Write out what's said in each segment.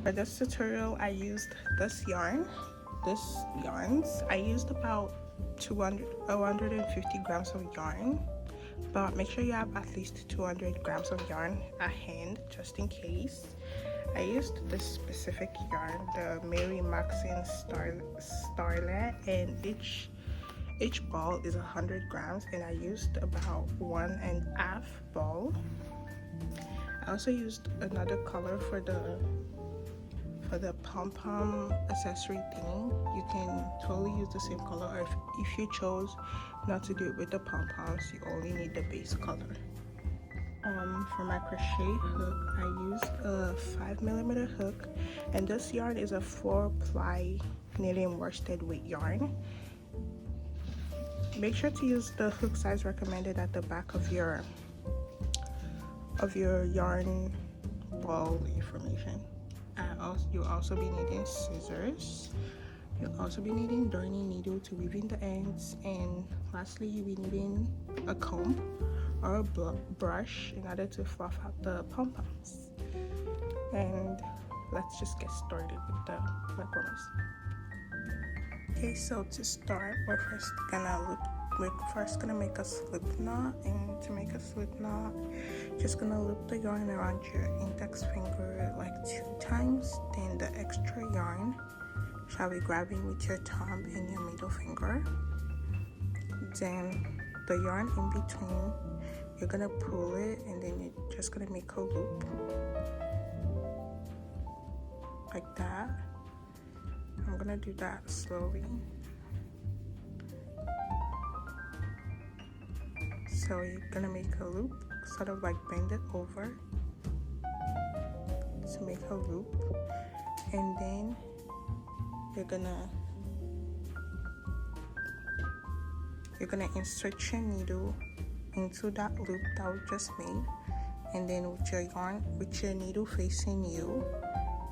For this tutorial, I used this yarns. I used about 150 grams of yarn, but make sure you have at least 200 grams of yarn at hand just in case. I used this specific yarn, the Mary Maxine Starlet, and each ball is 100 grams, and I used about 1.5 ball. I also used another color for the pom-pom accessory thing. You can totally use the same color, or if you chose not to do it with the pom-poms, you only need the base color. For my crochet hook, I used a 5mm hook, and this yarn is a 4-ply knitting worsted weight yarn. Make sure to use the hook size recommended at the back of your yarn ball information. You'll also be needing scissors. You'll also be needing darning needle to weave in the ends, and lastly you'll be needing a comb or a brush in order to fluff out the pom-poms. And let's just get started with the leggings. Okay, so to start, we're first gonna make a slip knot, and to make a slip knot, just gonna loop the yarn around your index finger like 2 times. Then the extra yarn shall be grabbing with your thumb and your middle finger. Then the yarn in between, you're gonna pull it, and then you're just gonna make a loop like that. I'm gonna do that slowly. So you're gonna make a loop, sort of like bend it over to make a loop, and then you're gonna insert your needle into that loop that we just made, and then with your needle facing you,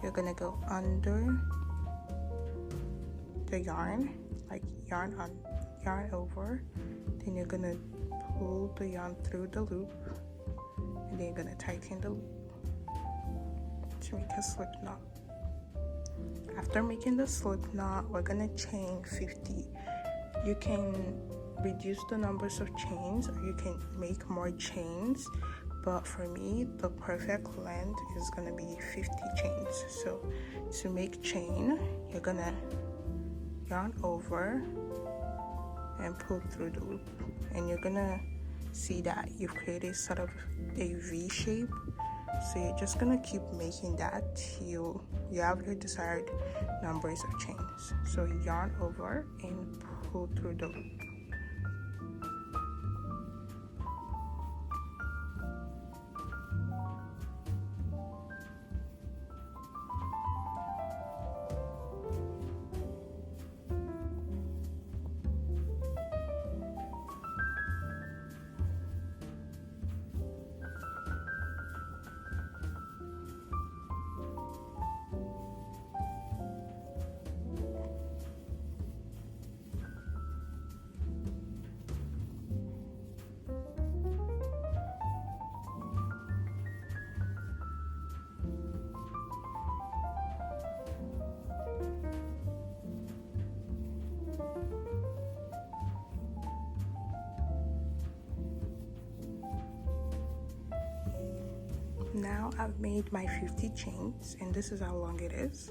you're gonna go under the yarn, like yarn over. Then you're gonna pull the yarn through the loop, and then you're gonna tighten the loop to make a slip knot. After making the slip knot, we're gonna chain 50. You can reduce the numbers of chains, or you can make more chains, but for me the perfect length is gonna be 50 chains. So to make chain, you're gonna yarn over and pull through the loop, and you're gonna see that you've created sort of a V shape. So you're just gonna keep making that till you have your desired numbers of chains. So yarn over and pull through the loop. Now I've made my 50 chains, and this is how long it is.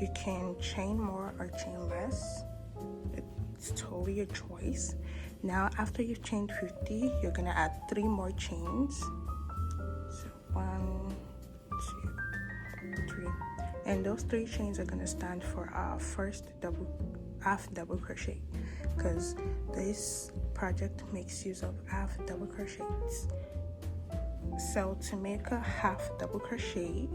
You can chain more or chain less. It's totally your choice. Now after you've chained 50, you're gonna add 3 more chains. So 1, 2, 3. And those 3 chains are gonna stand for our first half double crochet, because this project makes use of half double crochets. So to make a half double crochet,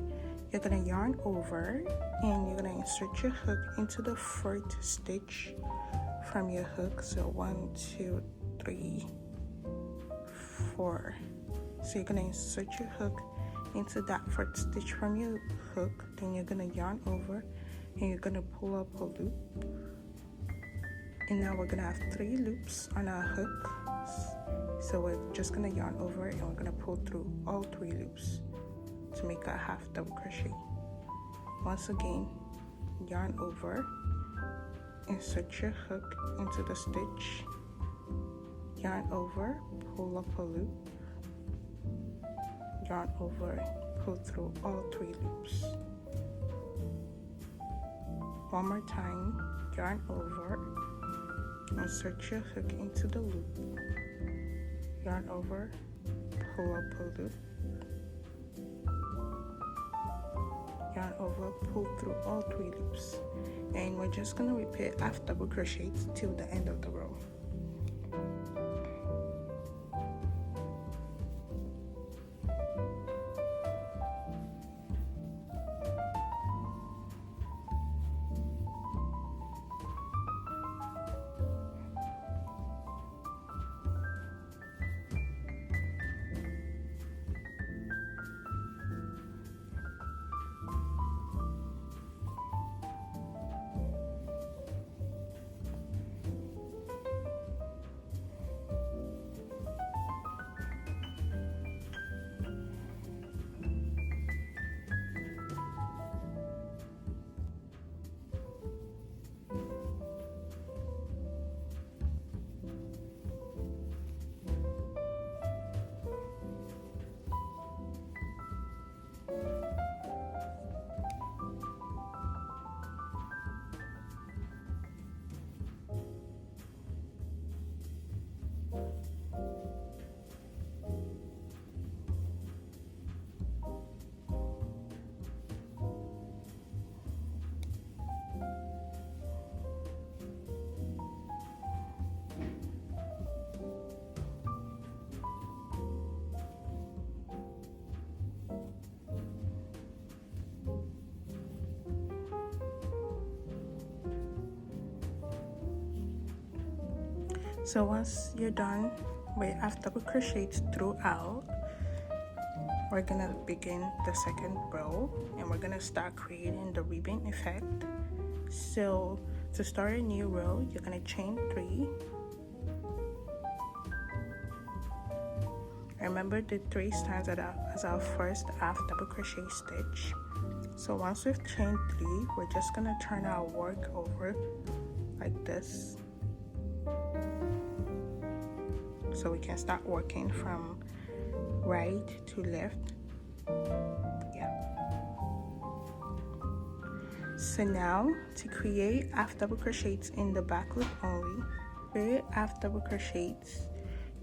you're gonna yarn over, and you're gonna insert your hook into the first stitch from your hook. So 1, 2, 3, 4. So you're gonna insert your hook into that first stitch from your hook. Then you're gonna yarn over, and you're gonna pull up a loop. And now we're gonna have 3 loops on our hook. So we're just gonna yarn over, and we're gonna pull through all 3 loops. to make a half double crochet. Once again, yarn over, insert your hook into the stitch, yarn over, pull up a loop, yarn over, pull through all 3 loops. One more time, yarn over, insert your hook into the loop, yarn over, pull up a loop, yarn over, pull through all 3 loops, and we're just going to repeat half double crochets till the end of the row. So once you're done with half double crochets throughout, we're gonna begin the second row and we're gonna start creating the ribbon effect. So to start a new row, you're gonna chain 3. Remember the 3 stands as our first half double crochet stitch. So once we've chained 3, we're just gonna turn our work over like this, so we can start working from right to left. Yeah. So now to create half double crochets in the back loop only, create half double crochets,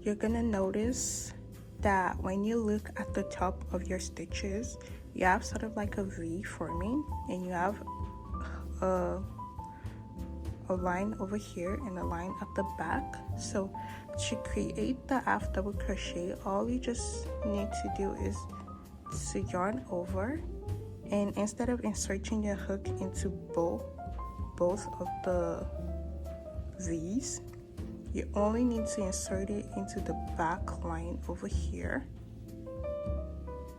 you're gonna notice that when you look at the top of your stitches, you have sort of like a V forming, and you have a line over here and a line at the back. So to create the half double crochet, all you just need to do is to yarn over, and instead of inserting your hook into both of the V's, you only need to insert it into the back line over here,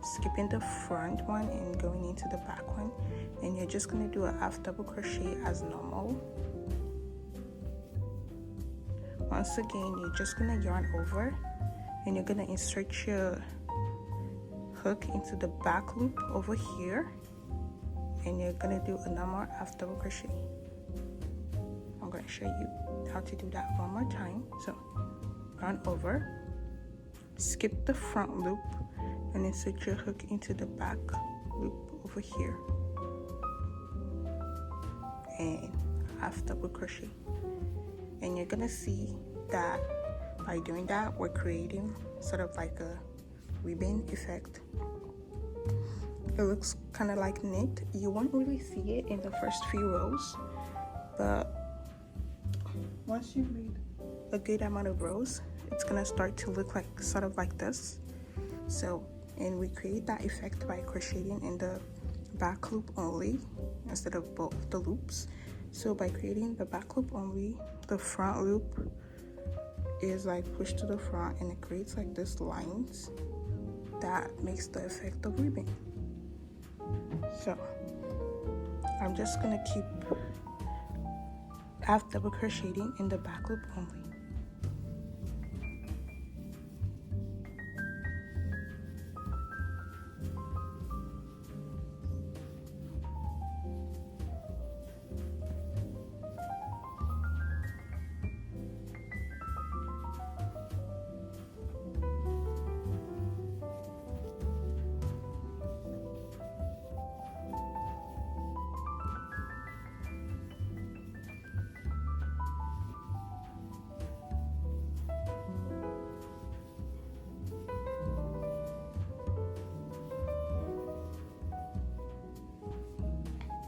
skipping the front one and going into the back one, and you're just going to do a half double crochet as normal. Once again, you're just going to yarn over, and you're going to insert your hook into the back loop over here, and you're going to do a normal half double crochet. I'm going to show you how to do that one more time. So yarn over, skip the front loop, and insert your hook into the back loop over here, and half double crochet. And you're gonna see that by doing that, we're creating sort of like a ribbon effect. It looks kind of like knit. You won't really see it in the first few rows, but once you've made a good amount of rows, it's gonna start to look like sort of like this. So, and we create that effect by crocheting in the back loop only instead of both the loops. So by creating the back loop only, the front loop is like pushed to the front, and it creates like this lines that makes the effect of ribbon. So I'm just gonna keep half double crocheting in the back loop only.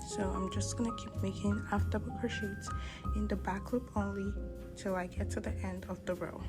So I'm just gonna keep making half double crochets in the back loop only till I get to the end of the row.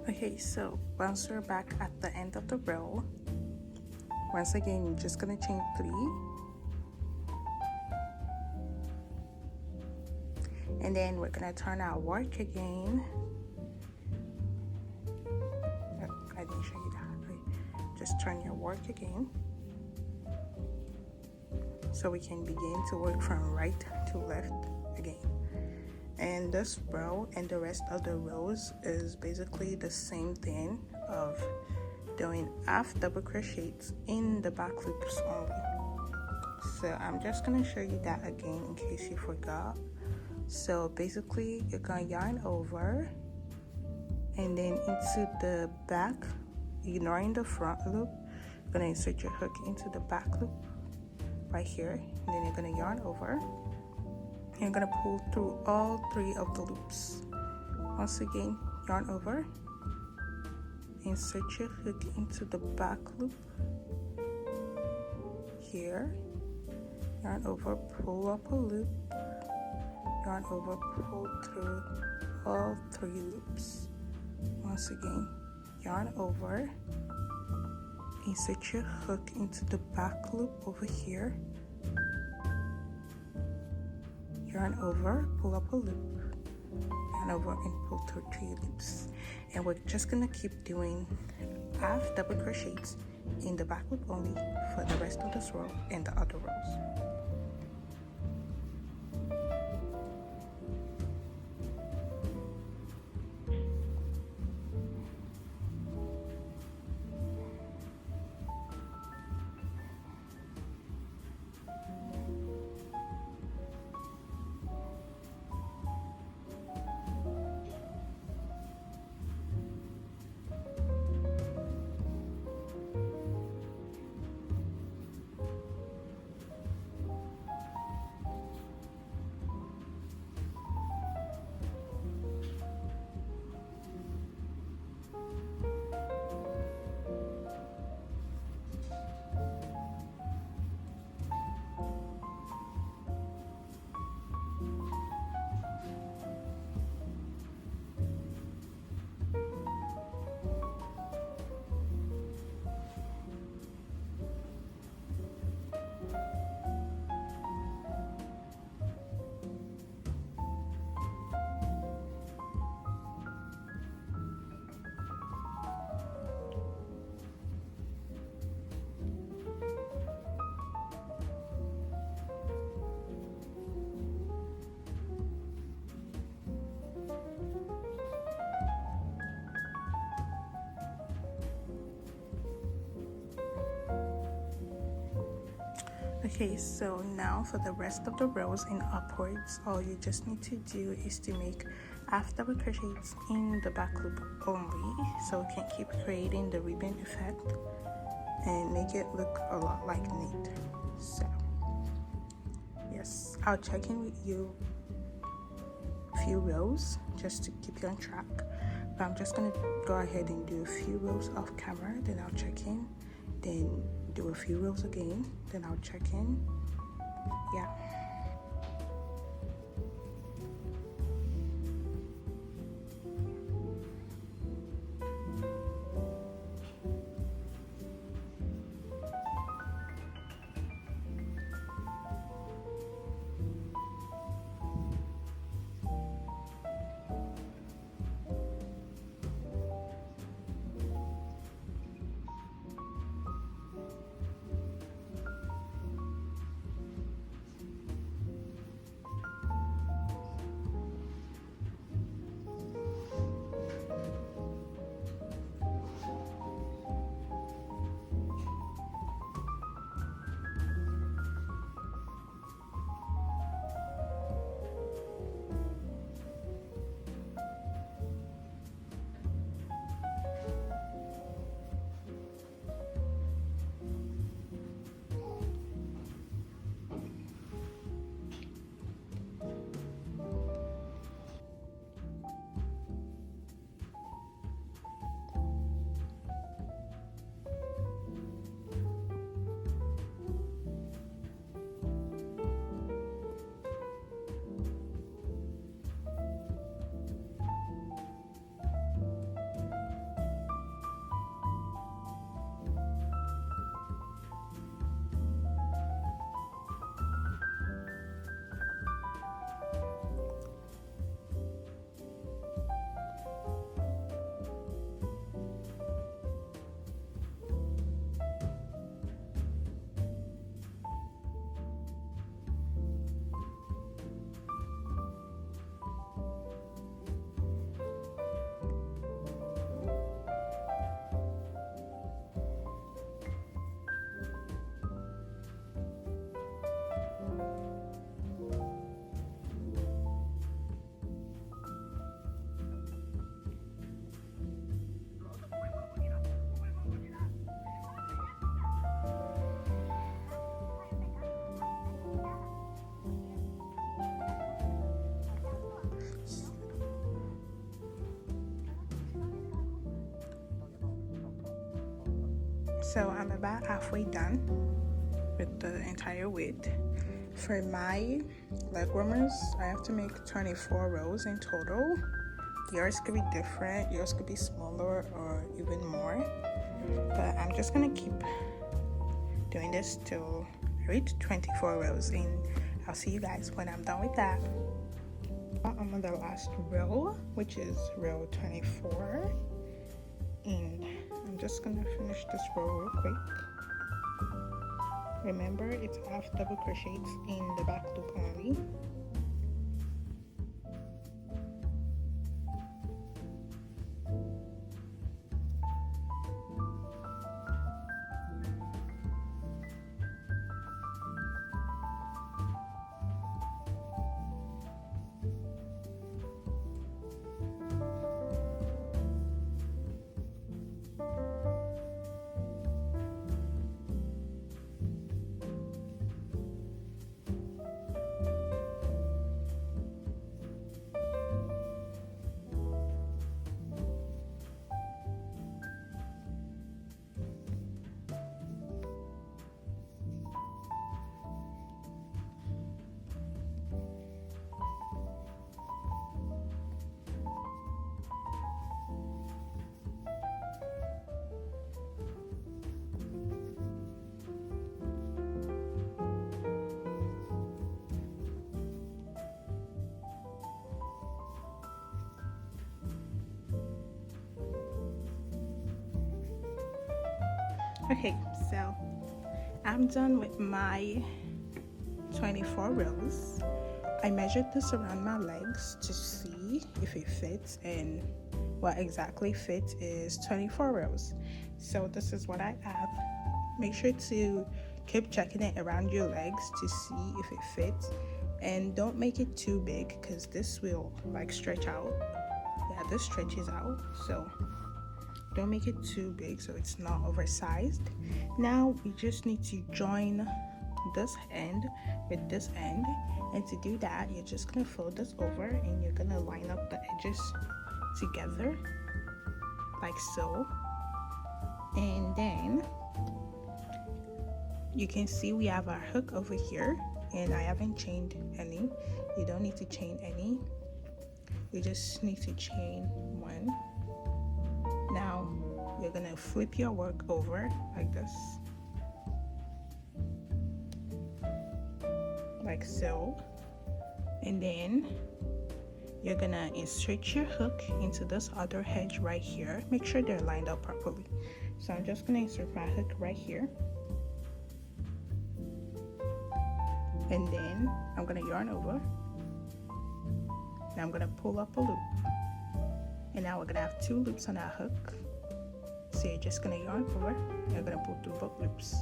Okay, so once we're back at the end of the row, once again, you're just gonna chain 3, and then we're gonna turn our work again. Oh, I didn't show you that. Right. Just turn your work again, so we can begin to work from right to left again. And this row and the rest of the rows is basically the same thing of doing half double crochets in the back loops only. So I'm just gonna show you that again in case you forgot. So basically you're gonna yarn over and then into the back, ignoring the front loop, you're gonna insert your hook into the back loop right here, and then you're gonna yarn over. You're gonna pull through all 3 of the loops. Once again, yarn over, insert your hook into the back loop here, yarn over, pull up a loop, yarn over, pull through all 3 loops. Once again, yarn over, insert your hook into the back loop over here, yarn over, pull up a loop, yarn over and pull through 3 loops. And we're just gonna keep doing half double crochets in the back loop only for the rest of this row and the other rows. Okay, so now for the rest of the rows and upwards, all you just need to do is to make half double crochets in the back loop only, so we can keep creating the ribbon effect and make it look a lot like knit. So Yes, I'll check in with you a few rows just to keep you on track. But I'm just gonna go ahead and do a few rows off camera, then I'll check in, then do a few rows again, then I'll check in. Yeah. So I'm about halfway done with the entire width. For my leg warmers, I have to make 24 rows in total. Yours could be different, yours could be smaller or even more. But I'm just gonna keep doing this till I reach 24 rows, and I'll see you guys when I'm done with that. I'm on the last row, which is row 24, and I'm just gonna finish this row real quick. Remember, it's half double crochets in the back loop only. Okay, so I'm done with my 24 rows. I measured this around my legs to see if it fits, and what exactly fits is 24 rows. So this is what I have. Make sure to keep checking it around your legs to see if it fits, and don't make it too big because this will like stretch out. Yeah, this stretches out, so don't make it too big so it's not oversized. Now we just need to join this end with this end. And to do that, you're just gonna fold this over and you're gonna line up the edges together like so. And then you can see we have our hook over here, and I haven't chained any. You don't need to chain any. You just need to chain one. Now you're gonna flip your work over like this, like so, and then you're gonna insert your hook into this other edge right here. Make sure they're lined up properly. So I'm just gonna insert my hook right here, and then I'm gonna yarn over. Now I'm gonna pull up a loop, and now we're gonna have 2 loops on our hook. So you're just gonna yarn over, you're gonna pull through both loops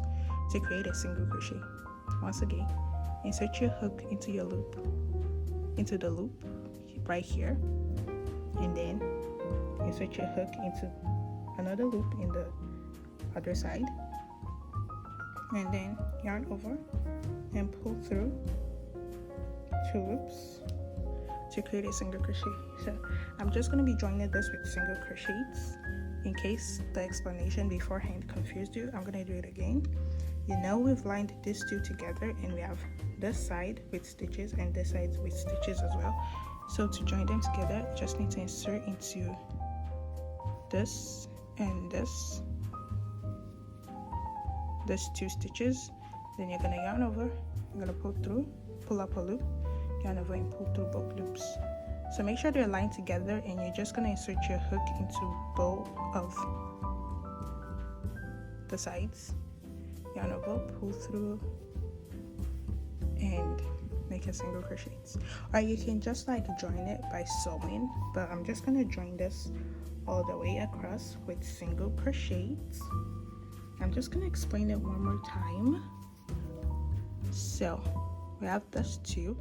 to create a single crochet. Once again, insert your hook into your loop, into the loop right here, and then insert your hook into another loop in the other side, and then yarn over and pull through 2 loops to create a single crochet. So I'm just going to be joining this with single crochets. In case the explanation beforehand confused you, I'm going to do it again. You know, we've lined these 2 together, and we have this side with stitches and this side with stitches as well. So to join them together, you just need to insert into this and this 2 stitches. Then you're gonna yarn over, you're gonna pull through, pull up a loop, yarn over and pull through both loops. So make sure they're lined together, and you're just gonna insert your hook into both of the sides, yarn over, pull through, and make a single crochet. Or you can just like join it by sewing, but I'm just gonna join this all the way across with single crochets. I'm just gonna explain it one more time. So we have this 2,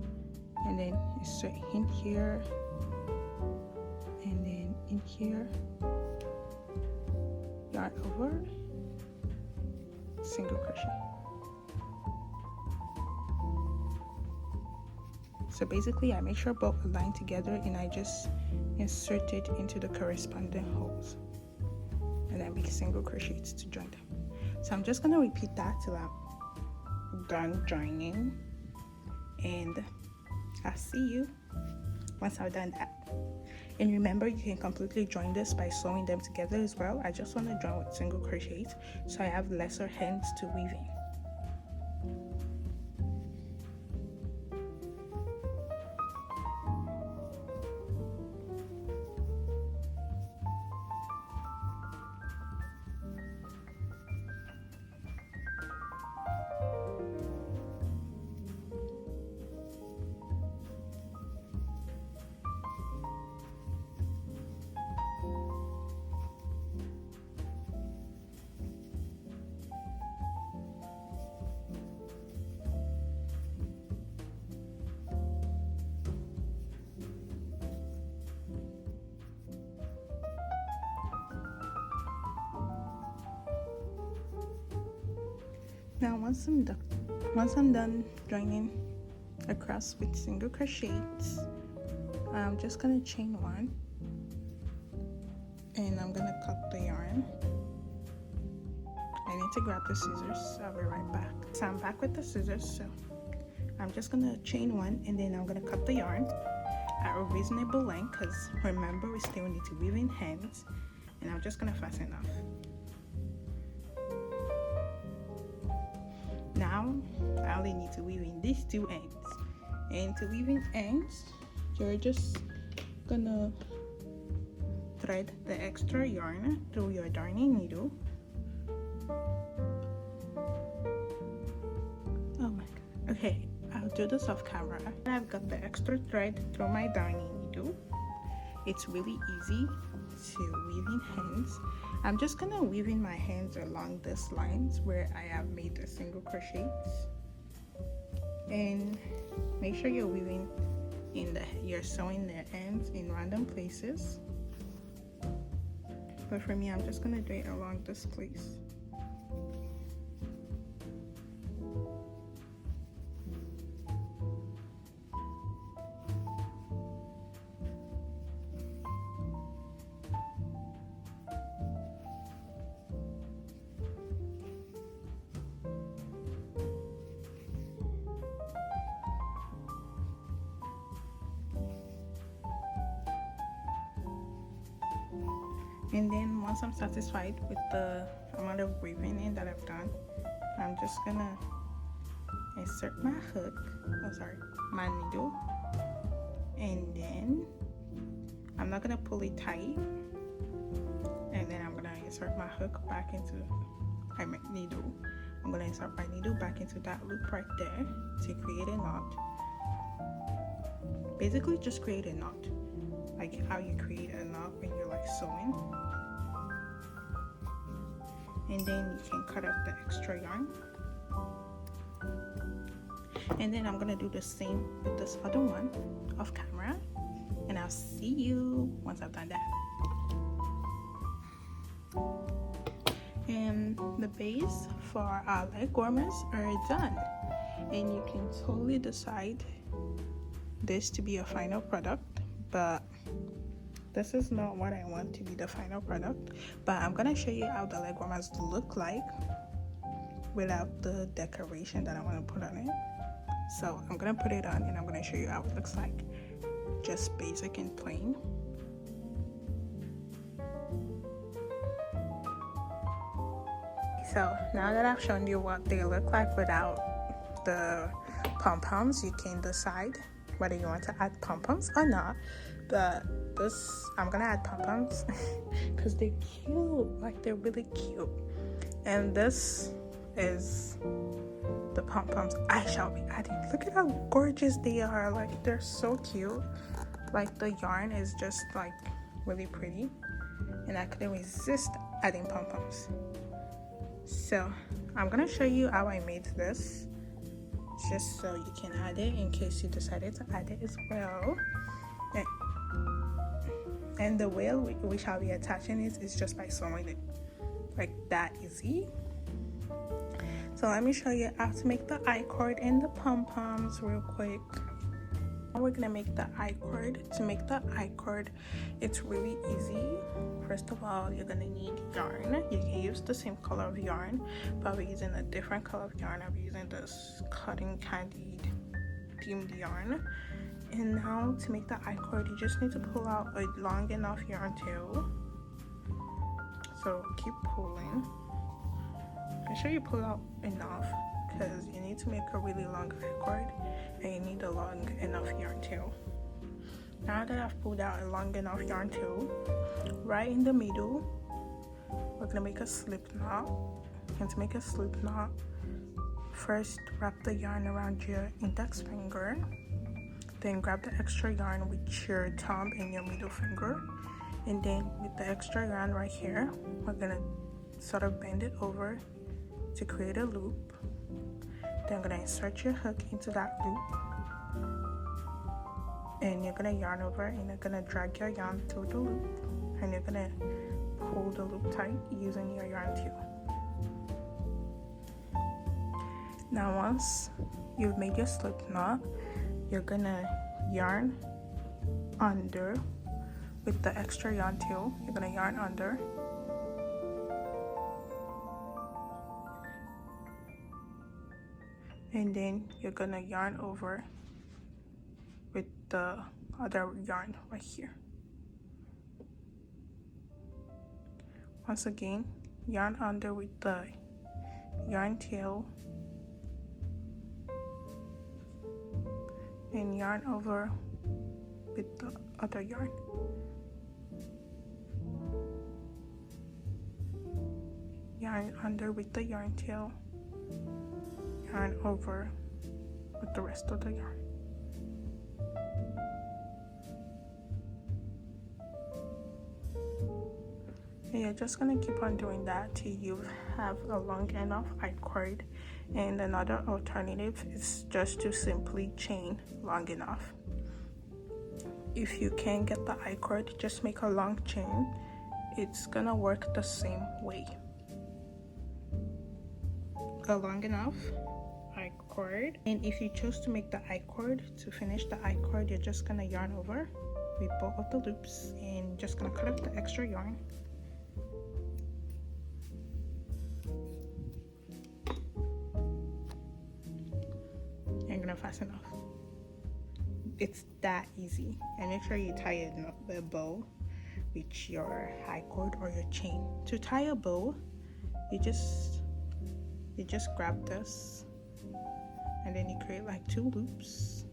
and then insert in here, and then in here, yarn over, single crochet. So basically I make sure both align together, and I just insert it into the corresponding holes, and then make single crochets to join them. So I'm just gonna repeat that till I'm done joining, and I'll see you once I've done that. And remember, you can completely join this by sewing them together as well. I just want to join with single crochets so I have lesser hands to weave in. Now once I'm done joining across with single crochets, I'm just gonna chain 1, and I'm gonna cut the yarn. I need to grab the scissors. I'll be right back. So I'm back with the scissors. So I'm just gonna chain 1, and then I'm gonna cut the yarn at a reasonable length, because remember, we still need to weave in hands, and I'm just gonna fasten off. Now I only need to weave in these 2 ends, and to weave in ends, you're just gonna thread the extra yarn through your darning needle. Oh my god. Okay, I'll do this off camera. I've got the extra thread through my darning needle. It's really easy to weave in hands. I'm just gonna weave in my hands along these lines where I have made the single crochets, and make sure you're weaving you're sewing the ends in random places. But for me, I'm just gonna do it along this place. And then once I'm satisfied with the amount of weaving that I've done, I'm just gonna insert my hook, my needle, and then I'm not gonna pull it tight, and then I'm gonna insert my hook back into my needle. I'm gonna insert my needle back into that loop right there to create a knot. Basically just create a knot, like how you create a knot when you're like sewing. And then you can cut out the extra yarn. And then I'm gonna do the same with this other one off camera, and I'll see you once I've done that. And the base for our leg warmers are done, and you can totally decide this to be a final product, but this is not what I want to be the final product. But I'm gonna show you how the leg warmers look like without the decoration that I want to put on it. So I'm gonna put it on and I'm gonna show you how it looks like, just basic and plain. So now that I've shown you what they look like without the pom-poms, you can decide whether you want to add pom-poms or not. But this, I'm gonna add pom-poms because they're cute, like they're really cute. And this is the pom-poms I shall be adding. Look at how gorgeous they are, like they're so cute. Like the yarn is just like really pretty, and I couldn't resist adding pom-poms. So I'm gonna show you how I made this, just so you can add it in case you decided to add it as well. And the way we shall be attaching it is just by sewing it, like that easy. So let me show you how to make the I-cord and the pom-poms real quick. Now we're gonna make the I-cord. To make the I-cord, it's really easy. First of all, you're gonna need yarn. You can use the same color of yarn, but I'll be using a different color of yarn. I'll be using this cotton candy themed yarn. And now to make the I-cord, you just need to pull out a long enough yarn tail. So keep pulling. Make sure you pull out enough, because you need to make a really long I-cord and you need a long enough yarn tail. Now that I've pulled out a long enough yarn tail, right in the middle, we're gonna make a slip knot. And to make a slip knot, first wrap the yarn around your index finger, then grab the extra yarn with your thumb and your middle finger, and then with the extra yarn right here, we're gonna sort of bend it over to create a loop. Then I'm gonna insert your hook into that loop, and you're gonna yarn over and you're gonna drag your yarn through the loop, and you're gonna pull the loop tight using your yarn tail. Now once you've made your slip knot, you're gonna yarn under with the extra yarn tail. You're gonna yarn under, and then you're gonna yarn over with the other yarn right here. Once again, yarn under with the yarn tail and yarn over with the other yarn. Yarn under with the yarn tail, yarn over with the rest of the yarn. And you're just gonna keep on doing that till you have a long enough I-cord. And another alternative is just to simply chain long enough. If you can't get the I-cord, just make a long chain. It's gonna work the same way. A long enough I-cord, and if you choose to make the I-cord, to finish the I-cord, you're just gonna yarn over with both of the loops and just gonna cut up the extra yarn. And you're gonna fasten off. It's that easy. And make sure you tie the bow with your high cord or your chain. To tie a bow, you just grab this, and then you create like 2 loops,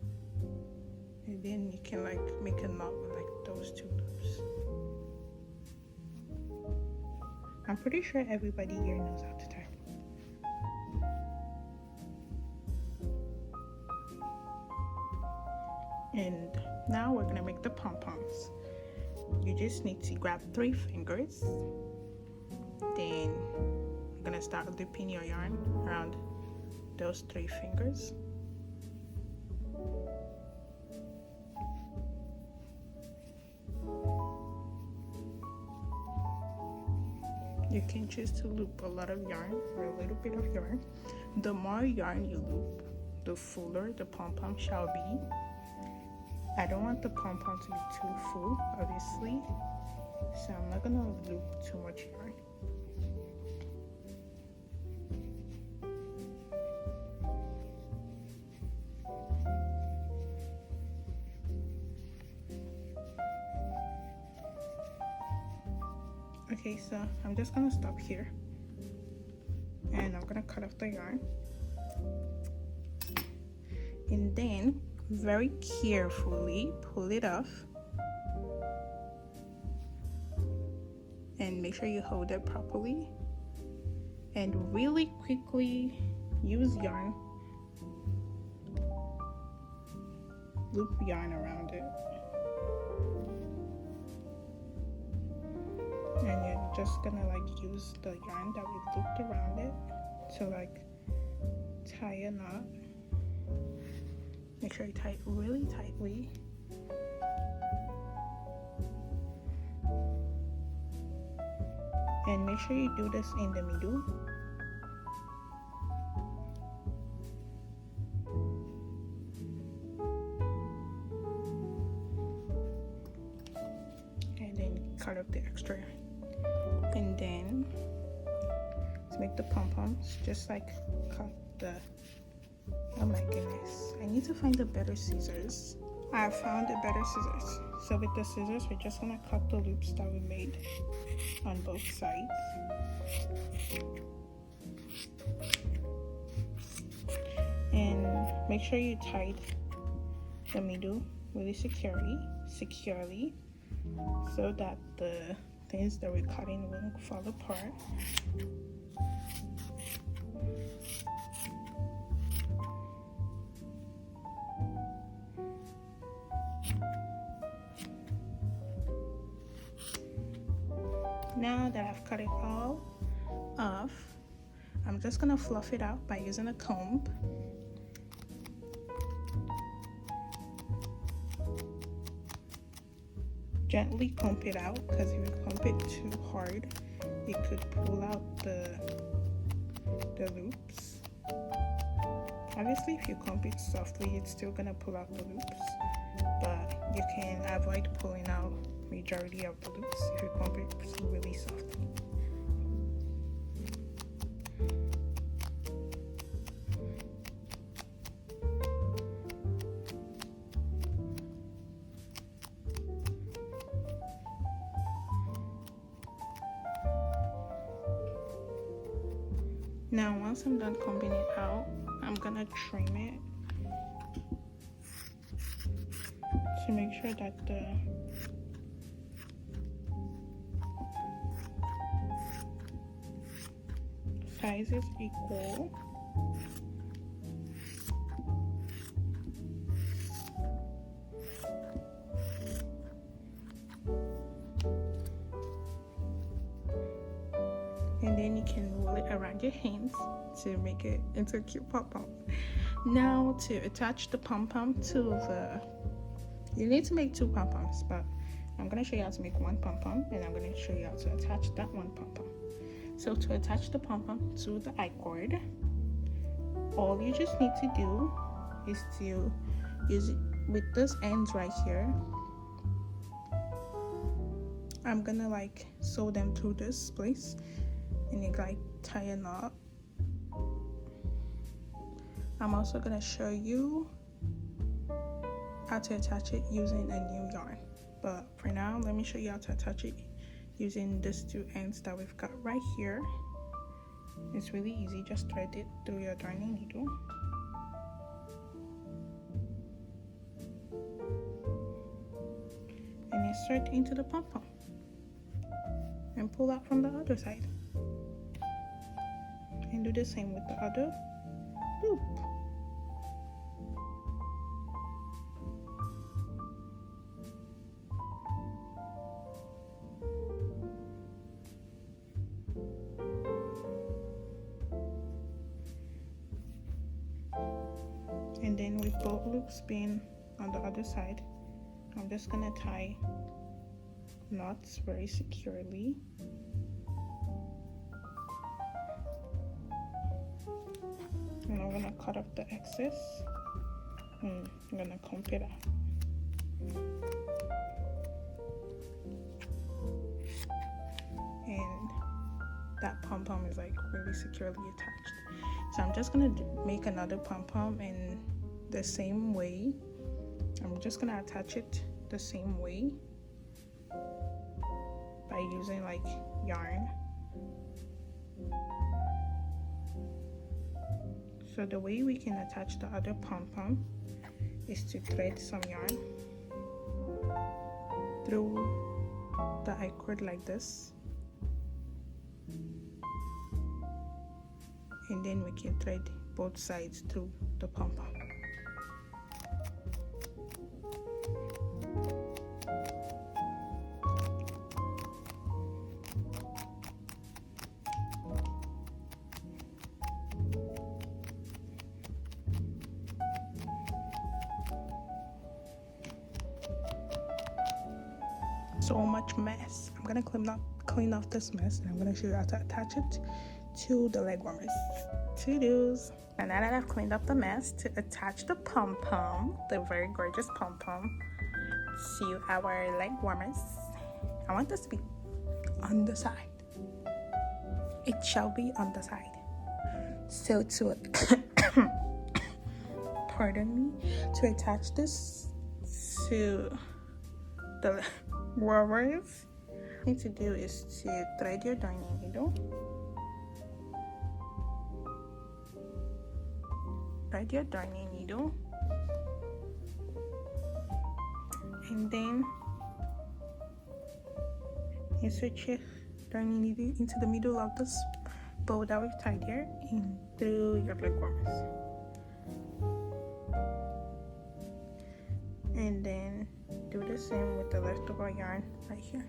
and then you can like make a knot with like those 2 loops. I'm pretty sure everybody here knows how to tie. And now we're gonna make the pom-poms. You just need to grab 3 fingers, then you're gonna start looping your yarn around those 3 fingers. You can choose to loop a lot of yarn or a little bit of yarn. The more yarn you loop, the fuller the pom-pom shall be. I don't want the pom-pom to be too full, obviously, so I'm not gonna loop too much yarn. Okay, so I'm just gonna stop here, and I'm gonna cut off the yarn, and then very carefully pull it off, and make sure you hold it properly, and really quickly use yarn, loop yarn around it, and you're just gonna like use the yarn that we looped around it to like tie a knot. Make sure you tie it really tightly. And make sure you do this in the middle. And then cut off the extra. And then let's make the pom-poms. Just like cut the, oh my goodness, I need to find the better scissors. I found the better scissors. So with the scissors, we're just gonna cut the loops that we made on both sides. And make sure you tied the middle really securely, so that the things that we're cutting won't fall apart. Now that I've cut it all off, I'm just gonna fluff it out by using a comb. Gently comb it out, because if you comb it too hard, it could pull out the loops. Obviously, if you comb it softly, it's still gonna pull out the loops, but you can avoid pulling out majority of the loops if you comb it really softly. Now, once I'm done combing it out, I'm gonna trim it to make sure that the size is equal. And then you can roll it around your hands to make it into a cute pom-pom. Now, to attach the pom-pom to the, you need to make 2 pom-poms, but I'm going to show you how to make 1 pom-pom, and I'm going to show you how to attach that 1 pom-pom. So to attach the pom-pom to the I-cord, all you just need to do is to use it with those ends right here. I'm going to like sew them through this place, and you like tie a knot. I'm also gonna show you how to attach it using a new yarn. But for now, let me show you how to attach it using these two ends that we've got right here. It's really easy, just thread it through your darning needle. And insert into the pom-pom. And pull out from the other side. And do the same with the other loop. And then with both loops being on the other side, I'm just gonna tie knots very securely. And I'm gonna cut off the excess. And I'm gonna comb it out. And that pom-pom is like really securely attached. So I'm just gonna make another pom-pom in the same way. I'm just gonna attach it the same way by using like yarn. So the way we can attach the other pom-pom is to thread some yarn through the I-cord like this, and then we can thread both sides through the pom-pom. So much mess. I'm gonna clean off this mess, and I'm gonna show you how to attach it to the leg warmers. To-dos. And now that I've cleaned up the mess, to attach the pom-pom, the very gorgeous pom-pom, to our leg warmers, I want this to be on the side. It shall be on the side. So to pardon me, to attach this to the warmers, what you need to do is to thread your darning needle. Thread your darning needle, and then insert your darning needle into the middle of this bow that we've tied here and through your leg warmers. And then do the same with the leftover yarn right here.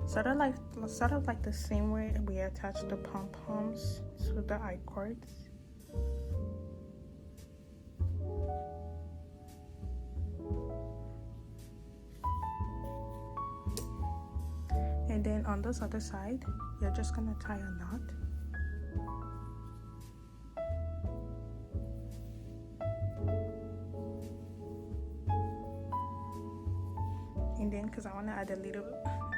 Sort of like the same way we attach the pom-poms to the I-cords. And then on this other side, you're just gonna tie a knot. And then, because I want to add a little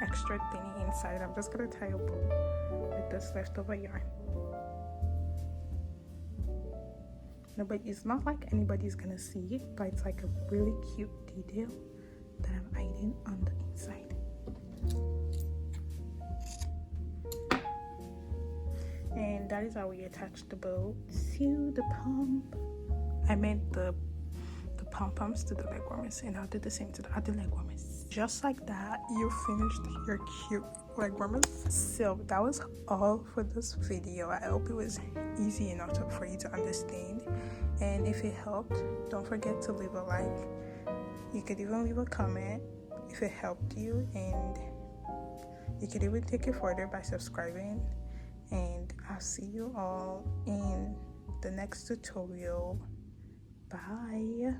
extra thingy inside, I'm just gonna tie a bow with this leftover yarn. No, but it's not like anybody's gonna see it, but it's like a really cute detail that I'm hiding on the inside. And that is how we attach the bow to the the pom-poms to the leg warmers, and I'll do the same to the other leg warmers. Just like that, you finished your cute leg warmers. So that was all for this video. I hope it was easy enough for you to understand, and if it helped, don't forget to leave a like. You could even leave a comment if it helped you, and you could even take it further by subscribing. And I'll see you all in the next tutorial. Bye.